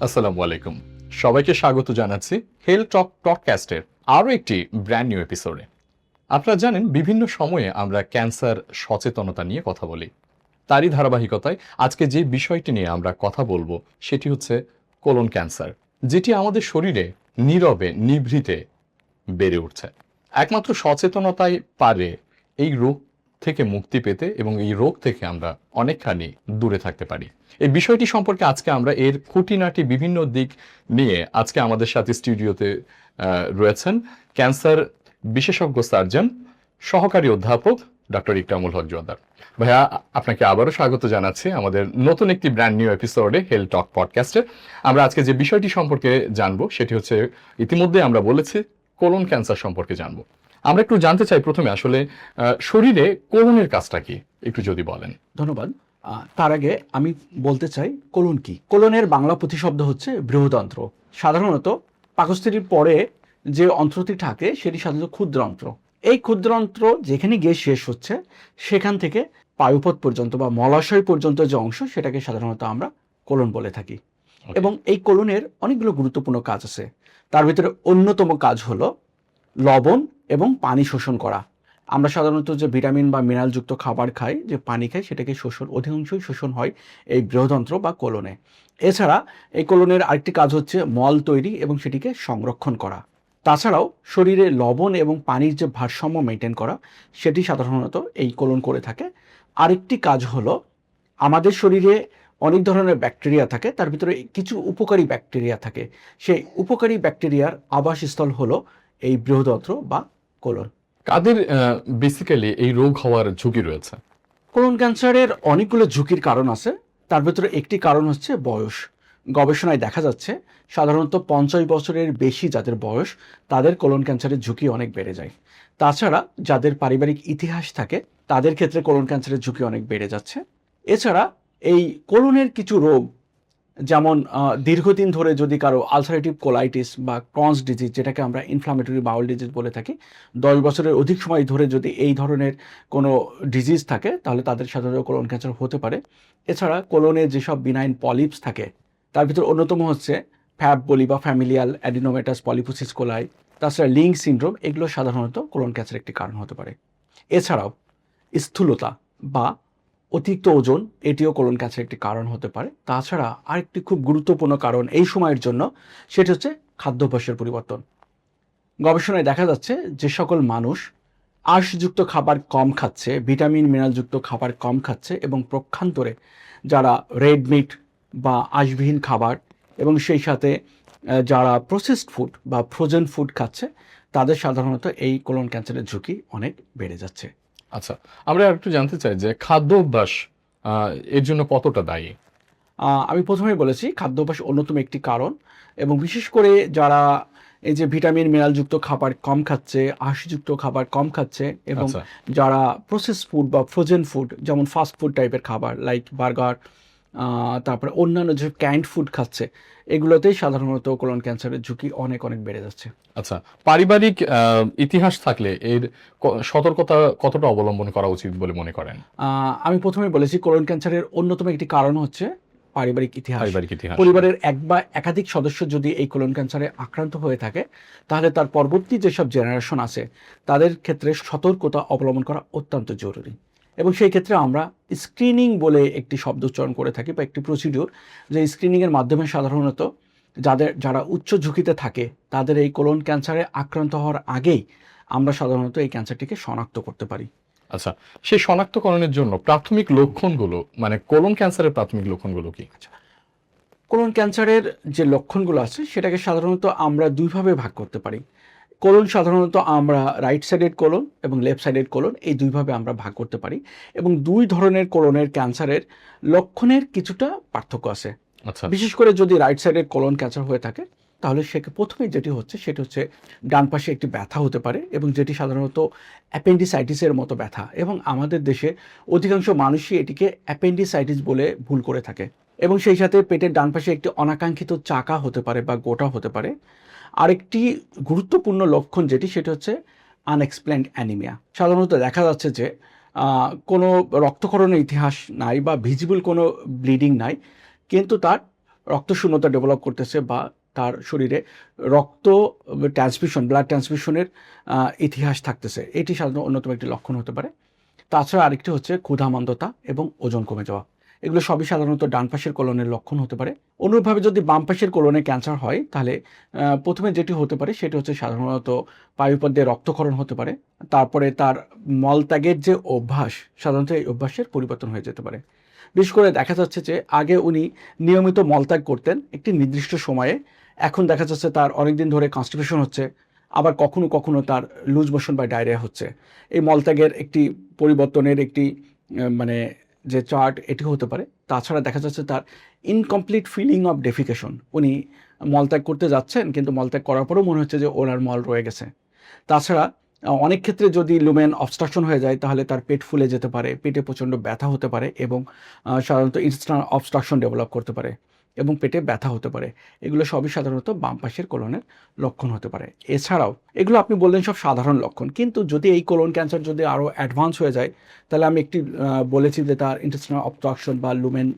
আসসালামু আলাইকুম। সবাইকে স্বাগত জানাচ্ছি হেলথ টক পডকাস্টের আরও একটি ব্র্যান্ড নিউ এপিসোডে। আপনারা জানেন বিভিন্ন সময়ে আমরা ক্যান্সার সচেতনতা নিয়ে কথা বলি। তারই ধারাবাহিকতায় আজকে যে বিষয়টি নিয়ে আমরা কথা বলবো সেটি হচ্ছে কোলন ক্যান্সার, যেটি আমাদের শরীরে নীরবে নিভৃতে বেড়ে উঠছে। একমাত্র সচেতনতাই পারে এই রোগ থেকে মুক্তি পেতে এবং এই রোগ থেকে আমরা অনেকখানি দূরে থাকতে পারি। এই বিষয়টি সম্পর্কে আজকে আমরা এর খুঁটিনাটি বিভিন্ন দিক নিয়ে আজকে আমাদের সাথে স্টুডিওতে রয়েছেন ক্যান্সার বিশেষজ্ঞ সার্জন সহকারী অধ্যাপক ডক্টর ইকরামুল হক জোয়াদার। ভাইয়া, আপনাকে আবারও স্বাগত জানাচ্ছি আমাদের নতুন একটি ব্র্যান্ড নিউ এপিসোডে হেলথ টক পডকাস্টে। আমরা আজকে যে বিষয়টি সম্পর্কে জানবো সেটি হচ্ছে, ইতিমধ্যে আমরা বলেছি কোলন ক্যান্সার সম্পর্কে জানবো। আমরা একটু জানতে চাই প্রথমে আসলে শরীরে কোলনের কাজটা কি একটু যদি বলেন। ধন্যবাদ। তার আগে আমি বলতে চাই কোলন কি। কোলনের বাংলা প্রতিশব্দ হচ্ছে বৃহদন্ত্র। সাধারণত পাকস্থলীর পরে যে অন্ত্রটি থাকে সেটি সাধারণত ক্ষুদ্রান্ত্র। এই ক্ষুদ্রান্ত্র যেখানে গিয়ে শেষ হচ্ছে সেখান থেকে পায়ুপথ পর্যন্ত বা মলাশয় পর্যন্ত যে অংশ সেটাকে সাধারণত আমরা কোলন বলে থাকি। এবং এই কোলনের অনেকগুলো গুরুত্বপূর্ণ কাজ আছে। তার ভিতরে অন্যতম কাজ হলো লবণ এবং পানি শোষণ করা। আমরা সাধারণত যে ভিটামিন বা মিনারেলযুক্ত খাবার খাই, যে পানি খাই, সেটাকে অধিকাংশই শোষণ হয় এই বৃহদন্ত্র বা কোলনে। এছাড়া এই কোলনের আরেকটি কাজ হচ্ছে মল তৈরি এবং সেটিকে সংরক্ষণ করা। তাছাড়াও শরীরে লবণ এবং পানির যে ভারসাম্য মেনটেন করা, সেটি সাধারণত এই কোলন করে থাকে। আরেকটি কাজ হলো আমাদের শরীরে অনেক ধরনের ব্যাকটেরিয়া থাকে, তার ভিতরে কিছু উপকারী ব্যাকটেরিয়া থাকে। সেই উপকারী ব্যাকটেরিয়ার আবাসস্থল হলো এই বৃহদন্ত্র বা কোলন। কাদের বেসিক্যালি এই রোগ হওয়ার ঝুঁকি রয়েছে? কোলন ক্যান্সারের অনেকগুলো ঝুঁকির কারণ আছে। তার ভিতরে একটি কারণ হচ্ছে বয়স। গবেষণায় দেখা যাচ্ছে সাধারণত 50 বছরের বেশি যাদের বয়স, তাদের কোলন ক্যান্সারের ঝুঁকি অনেক বেড়ে যায়। তাছাড়া যাদের পারিবারিক ইতিহাস থাকে তাদের ক্ষেত্রে কোলন ক্যান্সারের ঝুঁকি অনেক বেড়ে যাচ্ছে। এছাড়া এই কোলনের কিছু রোগ, যেমন দীর্ঘদিন ধরে যদি কারো আলসারেটিভ কোলাইটিস বা ক্রনস ডিজিজ, যেটাকে আমরা ইনফ্লামেটরি বাউল ডিজিজ বলে থাকি, 10 বছরের অধিক সময় ধরে যদি এই ধরনের কোনো ডিজিজ থাকে তাহলে তাদের সাধারণত কোলন ক্যান্সার হতে পারে। এছাড়া কোলনে যেসব বিনাইন পলিপস থাকে তার ভিতর অন্যতম হচ্ছে ফ্যাব বলি বা ফ্যামিলিয়াল অ্যাডিনোমেটাস পলিপোসিস কোলাই, তাছাড়া লিং সিনড্রোম, এগুলো সাধারণত কোলন ক্যান্সারের একটি কারণ হতে পারে। এছাড়াও স্থূলতা বা অতিরিক্ত ওজন, এটিও কোলন ক্যান্সারের একটি কারণ হতে পারে। তাছাড়া আরেকটি খুব গুরুত্বপূর্ণ কারণ এই সময়ের জন্য, সেটি হচ্ছে খাদ্যাভ্যাসের পরিবর্তন। গবেষণায় দেখা যাচ্ছে যে সকল মানুষ আঁশযুক্ত খাবার কম খাচ্ছে, ভিটামিন মিনারেলযুক্ত খাবার কম খাচ্ছে এবং পক্ষান্তরে যারা রেড মিট বা আঁশবিহীন খাবার এবং সেই সাথে যারা প্রসেসড ফুড বা ফ্রোজেন ফুড খাচ্ছে, তাদের সাধারণত এই কোলন ক্যান্সারের ঝুঁকি অনেক বেড়ে যাচ্ছে। আচ্ছা, আমরা একটু জানতে চাই যে খাদ্য অভ্যাস এর জন্য কতটা দায়ী? আমি প্রথমেই বলেছি খাদ্যাভ্যাস অন্যতম একটি কারণ, এবং বিশেষ করে যারা এই যে ভিটামিন মিনারেলযুক্ত খাবার কম খাচ্ছে, আঁশযুক্ত খাবার কম খাচ্ছে এবং আচ্ছা। যারা প্রসেস ফুড বা ফ্রোজেন ফুড, যেমন ফাস্ট ফুড টাইপের খাবার লাইক বার্গার, তারপরে অন্যান্য যে ক্যান্ড ফুড খাচ্ছে, এগুলোতেই সাধারণত কোলন ক্যান্সারের ঝুঁকি অনেক অনেক বেড়ে যাচ্ছে। আচ্ছা, পারিবারিক ইতিহাস থাকলে এর সতর্কতা কতটা অবলম্বন করা উচিত বলে মনে করেন? আমি প্রথমে বলেছি কোলন ক্যান্সারের অন্যতম একটি কারণ হচ্ছে পারিবারিক ইতিহাস। ইতিহাস। পরিবারের এক বা একাধিক সদস্য যদি এই কোলন ক্যান্সারে আক্রান্ত হয়ে থাকে, তাহলে তার পরবর্তী যেসব জেনারেশন আছে তাদের ক্ষেত্রে সতর্কতা অবলম্বন করা অত্যন্ত জরুরি। এবং সেই ক্ষেত্রে আমরা স্ক্রিনিং বলে একটি শব্দ উচ্চারণ করে থাকি বা একটি প্রসিডিউর, যে স্ক্রিনিংয়ের মাধ্যমে সাধারণত যারা উচ্চ ঝুঁকিতে থাকে তাদের এই কোলন ক্যান্সারে আক্রান্ত হওয়ার আগেই আমরা সাধারণত এই ক্যান্সারটিকে শনাক্ত করতে পারি। আচ্ছা, সেই শনাক্তকরণের জন্য প্রাথমিক লক্ষণগুলো, মানে কোলন ক্যান্সারের প্রাথমিক লক্ষণগুলো কি? কোলন ক্যান্সারের যে লক্ষণগুলো আছে সেটাকে সাধারণত আমরা দুইভাবে ভাগ করতে পারি। কোলন সাধারণত আমরা রাইট সাইডেড কোলন এবং লেফট সাইডেড কোলন, এই দুইভাবে আমরা ভাগ করতে পারি, এবং দুই ধরনের কোলনের ক্যান্সারের লক্ষণের কিছুটা পার্থক্য আছে। আচ্ছা। বিশেষ করে যদি রাইট সাইডেড কোলন ক্যান্সার হয়ে থাকে তাহলে প্রথমেই যেটি হচ্ছে সেটি হচ্ছে ডান পাশে একটি ব্যথা হতে পারে, এবং যেটি সাধারণত অ্যাপেন্ডিসাইটিসের মতো ব্যথা, এবং আমাদের দেশে অধিকাংশ মানুষই এটিকে অ্যাপেন্ডিসাইটিস বলে ভুল করে থাকে। এবং সেই সাথে পেটের ডান পাশে একটি অনাকাঙ্ক্ষিত চাকা হতে পারে বা গোটা হতে পারে। আরেকটি গুরুত্বপূর্ণ লক্ষণ যেটি, সেটা হচ্ছে আনএক্সপ্লেইনড অ্যানিমিয়া। সাধারণত দেখা যাচ্ছে যে কোনো রক্তক্ষরণের ইতিহাস নাই বা ভিজিবল কোনো ব্লিডিং নাই, কিন্তু তার রক্তশূন্যতা ডেভেলপ করতেছে বা তার শরীরে রক্ত ট্রান্সমিশন, ব্লাড ট্রান্সমিশনের ইতিহাস থাকতেছে, এটি সাধারণত অন্যতম একটি লক্ষণ হতে পারে। তাছাড়া আরেকটি হচ্ছে ক্ষুধামন্দতা এবং ওজন কমে যাওয়া। এগুলো সবই সাধারণত ডান পাশের কোলনের লক্ষণ হতে পারে। অনুরূপভাবে যদি বাম পাশের কোলনে ক্যান্সার হয়, তাহলে প্রথমে যেটি হতে পারে সেটি হচ্ছে সাধারণত পায়ুপথ দিয়ে রক্তক্ষরণ হতে পারে। তারপরে তার মলত্যাগের যে অভ্যাস, সাধারণত এই অভ্যাসের পরিবর্তন হয়ে যেতে পারে। বিশেষ করে দেখা যাচ্ছে যে আগে উনি নিয়মিত মলত্যাগ করতেন একটি নির্দিষ্ট সময়ে, এখন দেখা যাচ্ছে তার অনেকদিন ধরে কনস্টিপেশন হচ্ছে, আবার কখনো কখনো তার লুজ মোশন বা ডায়রিয়া হচ্ছে। এই মলত্যাগের একটি পরিবর্তনের একটি মানে যে চার্ট, এটি হতে পারে। তাছাড়া দেখা যাচ্ছে তার ইনকমপ্লিট ফিলিং অফ ডেফিকেশন, উনি মলত্যাগ করতে যাচ্ছেন কিন্তু মলত্যাগ করার পরেও মনে হচ্ছে যে ওনার মল রয়ে গেছে। তাছাড়া অনেক ক্ষেত্রে যদি লুমেন অবস্ট্রাকশন হয়ে যায় তাহলে তার পেট ফুলে যেতে পারে, পেটে প্রচণ্ড ব্যথা হতে পারে এবং সাধারণত ইন্টেস্টাইনাল অবস্ট্রাকশন ডেভেলপ করতে পারে এবং পেটে ব্যথা হতে পারে। এগুলো সবই সাধারণত বাম পাশের কোলনের লক্ষণ হতে পারে। এছাড়াও এগুলো আপনি বললেন সব সাধারণ লক্ষণ, কিন্তু যদি এই কোলন ক্যান্সার যদি আরও অ্যাডভান্স হয়ে যায়, তাহলে আমি একটি বলেছি যে তার ইন্টেস্টাইনাল অবস্ট্রাকশন বা লুমেন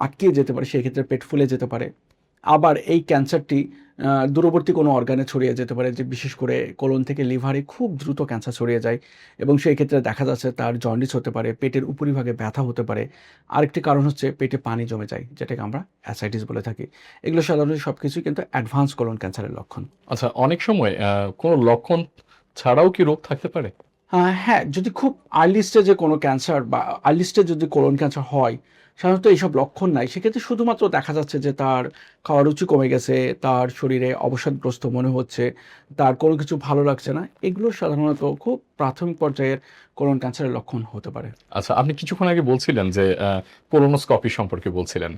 আটকিয়ে যেতে পারে, সেই ক্ষেত্রে পেট ফুলে যেতে পারে। আবার এই ক্যান্সারটি দূরবর্তী কোনো অর্গানে ছড়িয়ে যেতে পারে, যে বিশেষ করে কোলন থেকে লিভারে খুব দ্রুত ক্যান্সার ছড়িয়ে যায় এবং সেই ক্ষেত্রে দেখা যাচ্ছে তার জন্ডিস হতে পারে, পেটের উপরিভাগে ব্যথা হতে পারে। আরেকটি কারণ হচ্ছে পেটে পানি জমে যায়, যেটাকে আমরা অ্যাসাইটিস বলে থাকি। এগুলো সাধারণত সব কিছুই কিন্তু অ্যাডভান্স কোলন ক্যান্সারের লক্ষণ। আচ্ছা, অনেক সময় কোনো লক্ষণ ছাড়াও কি রোগ থাকতে পারে? হ্যাঁ, যদি খুব আর্লি স্টেজে কোনো ক্যান্সার বা আর্লি স্টেজ যদি কোলন ক্যান্সার হয়, সাধারণত এইসব লক্ষণ নাই। সেক্ষেত্রে শুধুমাত্র দেখা যাচ্ছে যে তার খাওয়ার রুচি কমে গেছে, তার শরীরে অবসাদগ্রস্ত মনে হচ্ছে, তার কোনো কিছু ভালো লাগছে না। এগুলো সাধারণত খুব প্রাথমিক পর্যায়ের কোলন ক্যান্সারের লক্ষণ হতে পারে। আচ্ছা, আপনি কিছুক্ষণ আগে বলছিলেন যে কোলোনোস্কপি সম্পর্কে বলছিলেন।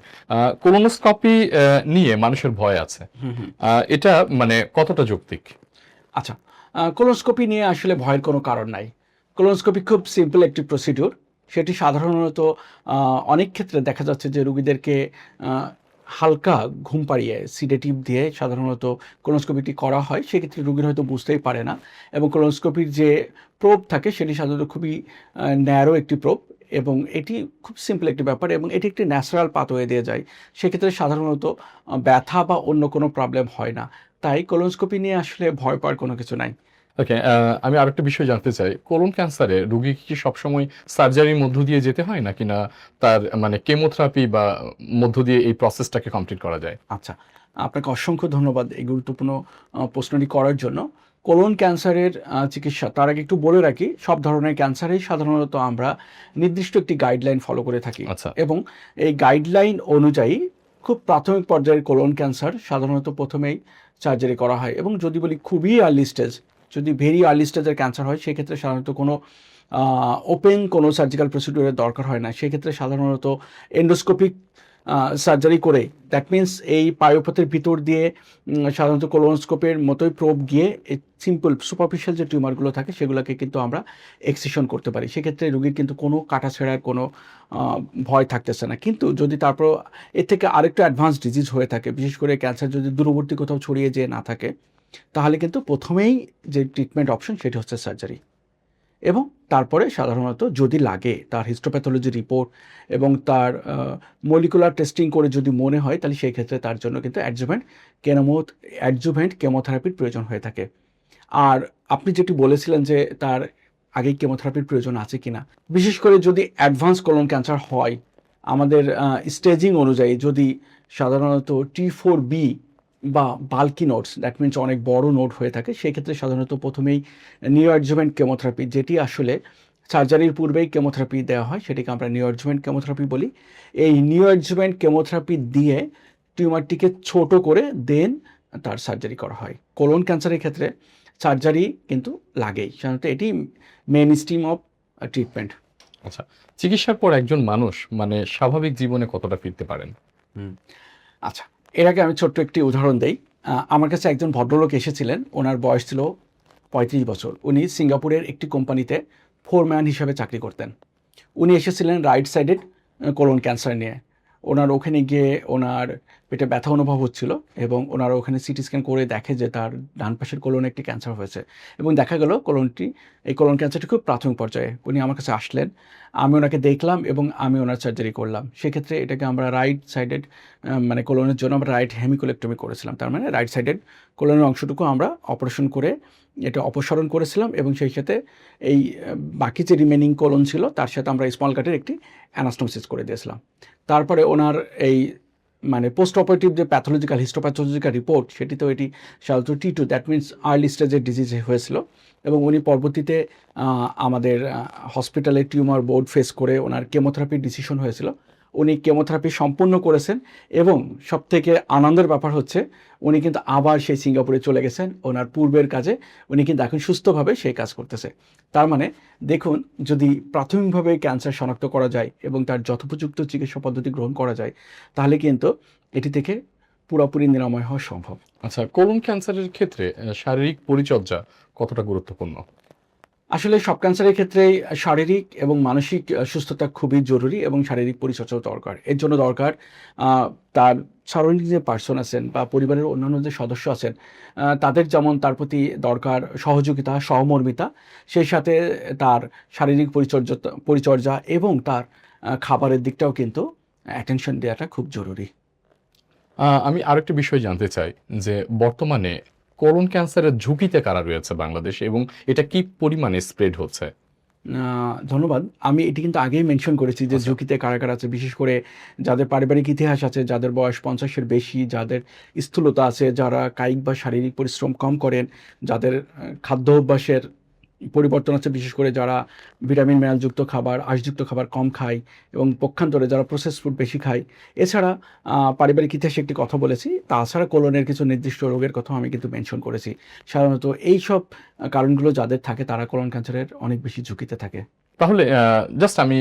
কোলোনোস্কপি নিয়ে মানুষের ভয় আছে। এটা মানে কতটা যৌক্তিক? আচ্ছা, কোলোনোস্কোপি নিয়ে আসলে ভয়ের কোনো কারণ নাই। কোলোনোস্কোপি খুব সিম্পল একটি প্রসিডিউর। সেটি সাধারণত অনেক ক্ষেত্রে দেখা যাচ্ছে যে রোগীদেরকে হালকা ঘুম পাড়িয়ে সিডেটিভ দিয়ে সাধারণত কোলোনোস্কোপিটি করা হয়। সেক্ষেত্রে রোগীর হয়তো বুঝতেই পারে না এবং কোলোনোস্কোপির যে প্রোব থাকে সেটি সাধারণত খুবই ন্যারো একটি প্রোব এবং এটি খুব সিম্পল একটি ব্যাপার এবং এটি একটি ন্যাচারাল পাথওয়ে দিয়ে যায়। সেক্ষেত্রে সাধারণত ব্যথা বা অন্য কোনো প্রবলেম হয় না। তাই কোলোনোস্কোপি নিয়ে আসলে ভয় পাওয়ার কোনো কিছু নাই। ওকে, আমি আরেকটা বিষয় জানতে চাই। কোলন ক্যান্সারে রোগী কি সবসময় সার্জারির মধ্য দিয়ে যেতে হয় নাকি না তার মানে কেমোথেরাপি বা মধ্য দিয়ে এই প্রসেসটাকে কমপ্লিট করা যায়? আচ্ছা, আপনাকে অসংখ্য ধন্যবাদ এই গুরুত্বপূর্ণ প্রশ্নটি করার জন্য। কোলন ক্যান্সারের চিকিৎসা, তার আগে একটু বলে রাখি, সব ধরনের ক্যান্সারেই সাধারণত আমরা নির্দিষ্ট একটি গাইডলাইন ফলো করে থাকি আচ্ছা। এবং এই গাইডলাইন অনুযায়ী খুব প্রাথমিক পর্যায়ের কোলন ক্যান্সার সাধারণত প্রথমেই সার্জারি করা হয় এবং যদি বলি খুবই আর্লি স্টেজ, যদি ভেরি আর্লি স্টেজের ক্যান্সার হয় সেক্ষেত্রে সাধারণত কোনো ওপেন কোনো সার্জিক্যাল প্রসিডিউরের দরকার হয় না। সেক্ষেত্রে সাধারণত এন্ডোস্কোপিক সার্জারি করে, দ্যাট মিন্স এই পায়ুপথের ভিতর দিয়ে সাধারণত কোলোনোস্কোপের মতোই প্রোব গিয়ে এই সিম্পল সুপারফিশিয়াল যে টিউমারগুলো থাকে সেগুলোকে কিন্তু আমরা এক্সিশন করতে পারি। সেক্ষেত্রে রোগীর কিন্তু কোনো কাটাছেঁড়ার কোনো ভয় থাকতেছে না। কিন্তু যদি তারপর এর থেকে আরেকটু অ্যাডভান্স ডিজিজ হয়ে থাকে, বিশেষ করে ক্যান্সার যদি দূরবর্তী কোথাও ছড়িয়ে যেয়ে না থাকে, তাহলে কিন্তু প্রথমেই যে ট্রিটমেন্ট অপশন সেটি হচ্ছে সার্জারি এবং তারপরে সাধারণত যদি লাগে তার হিস্টোপ্যাথোলজি রিপোর্ট এবং তার মলিকুলার টেস্টিং করে যদি মনে হয়, তাহলে সেই ক্ষেত্রে তার জন্য কিন্তু অ্যাডজুভেন্ট কেমোথেরাপির প্রয়োজন হয়ে থাকে। আর আপনি যেটি বলেছিলেন যে তার আগেই কেমোথেরাপির প্রয়োজন আছে কিনা, বিশেষ করে যদি অ্যাডভান্স কোলন ক্যান্সার হয়, আমাদের স্টেজিং অনুযায়ী যদি সাধারণত T4B বা বাল্কি নোডস, দ্যাট মিনস অনেক বড় নোড হয়ে থাকে, সেক্ষেত্রে সাধারণত প্রথমেই নিওঅ্যাডজুভেন্ট কেমোথেরাপি, যেটি আসলে সার্জারির পূর্বেই কেমোথেরাপি দেওয়া হয়, সেটিকে আমরা নিওঅ্যাডজুভেন্ট কেমোথেরাপি বলি। এই নিওঅ্যাডজুভেন্ট কেমোথেরাপি দিয়ে টিউমারটিকে ছোট করে দেন তার সার্জারি করা হয়। কোলন ক্যান্সারের ক্ষেত্রে সার্জারি কিন্তু লাগেই, সাধারণত এটি মেইন স্ট্রিম অফ ট্রিটমেন্ট। আচ্ছা, চিকিৎসার পর একজন মানুষ মানে স্বাভাবিক জীবনে কতটা ফিরতে পারেন? আচ্ছা, এর আগে আমি ছোট্ট একটি উদাহরণ দেই। আমার কাছে একজন ভদ্রলোক এসেছিলেন, ওনার বয়স ছিল 35 বছর। উনি সিঙ্গাপুরের একটি কোম্পানিতে ফোরম্যান হিসাবে চাকরি করতেন। উনি এসেছিলেন রাইট সাইডেড কোলন ক্যান্সার নিয়ে। ওনার ওখানে গিয়ে ওনার পেটে ব্যথা অনুভব হচ্ছিল এবং ওনারা ওখানে সিটি স্ক্যান করে দেখে যে তার ডান পাশের কোলনে একটি ক্যান্সার হয়েছে এবং দেখা গেল এই কোলন ক্যান্সারটি খুব প্রাথমিক পর্যায়ে। উনি আমার কাছে আসলেন, আমি ওনাকে দেখলাম এবং আমি ওনার সার্জারি করলাম। সেক্ষেত্রে এটাকে আমরা রাইট সাইডেড মানে কোলনের জন্য আমরা রাইট হেমিকোলেক্টমি করেছিলাম, তার মানে রাইট সাইডেড কোলনের অংশটুকু আমরা অপারেশন করে এটা অপসারণ করেছিলাম এবং সেই সাথে এই বাকি যে রিমেনিং কোলন ছিল তার সাথে আমরা স্মল কাটের একটি অ্যানাস্টোমোসিস করে দিয়েছিলাম। তারপরে ওনার এই মানে পোস্ট অপারেটিভ যে প্যাথোলজিক্যাল হিস্টোপ্যাথোলজিক্যাল রিপোর্ট, সেটিতেও এটি সাধারণত T2, দ্যাট মিনস আর্লি স্টেজের ডিজিজ হয়েছিল এবং উনি পরবর্তীতে আমাদের হসপিটালে টিউমার বোর্ড ফেস করে ওনার কেমোথেরাপির ডিসিশন হয়েছিল। উনি কেমোথেরাপি সম্পূর্ণ করেছেন এবং সবথেকে আনন্দের ব্যাপার হচ্ছে উনি কিন্তু আবার সেই সিঙ্গাপুরে চলে গেছেন ওনার পূর্বের কাজে। উনি কিন্তু এখন সুস্থভাবে সেই কাজ করতেছে। তার মানে দেখুন, যদি প্রাথমিকভাবে ক্যান্সার শনাক্ত করা যায় এবং তার যথোপযুক্ত চিকিৎসা পদ্ধতি গ্রহণ করা যায় তাহলে কিন্তু এটি থেকে পুরোপুরি নিরাময় হওয়া সম্ভব। আচ্ছা, কোলন ক্যান্সারের ক্ষেত্রে শারীরিক পরিচর্যা কতটা গুরুত্বপূর্ণ? আসলে সব ক্যান্সারের ক্ষেত্রেই শারীরিক এবং মানসিক সুস্থতা খুবই জরুরি এবং শারীরিক পরিচর্যাও দরকার। এর জন্য দরকার তার সারাউন্ডিং যে পার্সন আছেন বা পরিবারের অন্যান্য যে সদস্য আছেন তাদের যেমন তার প্রতি দরকার সহযোগিতা, সহমর্মিতা, সেই সাথে তার শারীরিক পরিচর্যা এবং তার খাবারের দিকটাও কিন্তু অ্যাটেনশন দেওয়াটা খুব জরুরি। আমি আরেকটা বিষয় জানতে চাই যে বর্তমানে কোলন ক্যান্সারের ঝুঁকিতে কারা রয়েছে বাংলাদেশে এবং এটা কি পরিমাণে স্প্রেড হচ্ছে? ধন্যবাদ। আমি এটি কিন্তু আগেই মেনশন করেছি যে আচ্ছা। ঝুঁকিতে কারা, কারা আছে। বিশেষ করে যাদের পারিবারিক ইতিহাস আছে, যাদের বয়স ৫০ এর বেশি, যাদের স্থূলতা আছে, যারা কায়িক বা শারীরিক পরিশ্রম কম করেন, যাদের খাদ্য অভ্যাসের পরিবর্তন আছে, বিশেষ করে যারা ভিটামিন মিনারেলযুক্ত খাবার, আঁশযুক্ত খাবার কম খায় এবং পক্ষান্তরে যারা প্রসেসড ফুড বেশি খায়। এছাড়া পারিবারিক ইতিহাসে একটি কথা বলেছি। তাছাড়া কোলনের কিছু নির্দিষ্ট রোগের কথাও আমি কিন্তু মেনশন করেছি। সাধারণত এইসব কারণগুলো যাদের থাকে তারা কোলন ক্যান্সারের অনেক বেশি ঝুঁকিতে থাকে। তাহলে জাস্ট আমি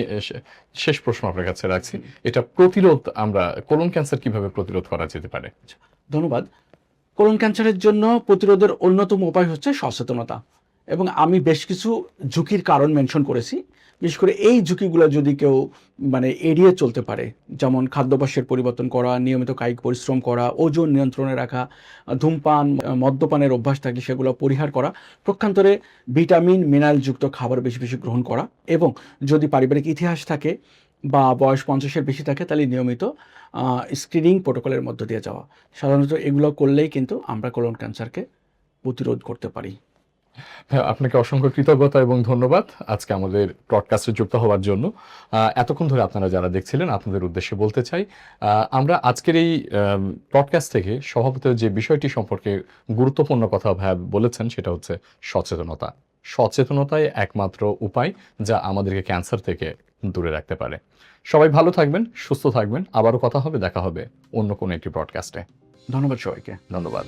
শেষ প্রশ্ন আপনার কাছে রাখছি, এটা প্রতিরোধ আমরা কোলন ক্যান্সার কিভাবে প্রতিরোধ করা যেতে পারে? ধন্যবাদ। কোলন ক্যান্সারের জন্য প্রতিরোধের অন্যতম উপায় হচ্ছে সচেতনতা এবং আমি বেশ কিছু ঝুঁকির কারণ মেনশন করেছি। বিশেষ করে এই ঝুঁকিগুলো যদি কেউ মানে এড়িয়ে চলতে পারে, যেমন খাদ্যাভ্যাসের পরিবর্তন করা, নিয়মিত কায়িক পরিশ্রম করা, ওজন নিয়ন্ত্রণে রাখা, ধূমপান, মদ্যপানের অভ্যাস থাকলে সেগুলো পরিহার করা, পক্ষান্তরে ভিটামিন মিনারেলযুক্ত খাবার বেশি বেশি গ্রহণ করা এবং যদি পারিবারিক ইতিহাস থাকে বা বয়স ৫০ এর বেশি থাকে তাহলে নিয়মিত স্ক্রিনিং প্রোটোকলের মধ্য দিয়ে যাওয়া। সাধারণত এগুলো করলেই কিন্তু আমরা কোলন ক্যান্সারকে প্রতিরোধ করতে পারি। হ্যাঁ, আপনাকে অসংখ্য কৃতজ্ঞতা এবং ধন্যবাদ আজকে আমাদের ব্রডকাস্টে যুক্ত হওয়ার জন্য। এতক্ষণ ধরে আপনারা যারা দেখছিলেন আপনাদের উদ্দেশ্যে বলতে চাই, আমরা আজকের এই ব্রডকাস্ট থেকে সভাপতির যে বিষয়টি সম্পর্কে গুরুত্বপূর্ণ কথা বলেছেন সেটা হচ্ছে সচেতনতা। সচেতনতাই একমাত্র উপায় যা আমাদেরকে ক্যান্সার থেকে দূরে রাখতে পারে। সবাই ভালো থাকবেন, সুস্থ থাকবেন। আবারও কথা হবে, দেখা হবে অন্য কোনো একটি ব্রডকাস্টে। ধন্যবাদ সবাইকে। ধন্যবাদ।